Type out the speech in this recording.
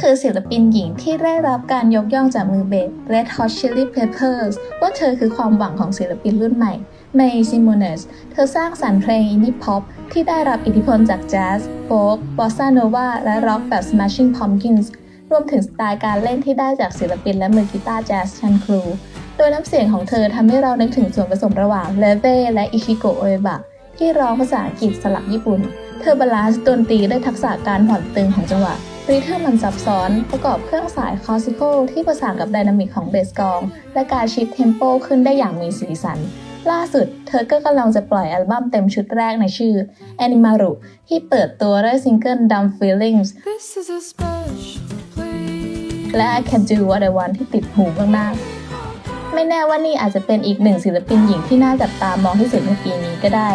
คือศิลปินหญิงที่ได้รับการยกย่องจากมือเบส Red Hot Chili Peppers ว่าเธอคือความหวังของศิลปินรุ่นใหม่ Mae Simones เธอสร้างสรรค์เพลงอินดี้พ็อปที่ได้รับอิทธิพลจากแจ๊ส โฟล์ก บอสซาโนวาและร็อกแบบ Smashing Pumpkins รวมถึงสไตล์การเล่นที่ได้จากศิลปินและมือกีตาร์แจ๊สชั้นครูโดยน้ำเสียงของเธอทำให้เรานึกถึงส่วนผสมระหว่างเลเว่และอิชิโกะโอเอบะที่ร้องภาษาอังกฤษสลับญี่ปุ่นเธอบาลานซ์ดนตรีด้วยทักษะการผ่อนตึงของจังหวะริทึมมันซับซ้อนประกอบเครื่องสายคลาสสิคอลที่ประสานกับไดนามิกของเบสกลองและการชิฟเทมโปขึ้นได้อย่างมีสีสันล่าสุดเธอก็กำลังจะปล่อยอัลบั้มเต็มชุดแรกในชื่อ Animaru ที่เปิดตัวด้วยซิงเกิล Dumb Feelings และ I Can Do What I Want ที่ติดหูมากๆไม่แน่ว่านี่อาจจะเป็นอีกหนึ่งศิลปินหญิงที่น่าจับตามองที่สุดในปีนี้ก็ได้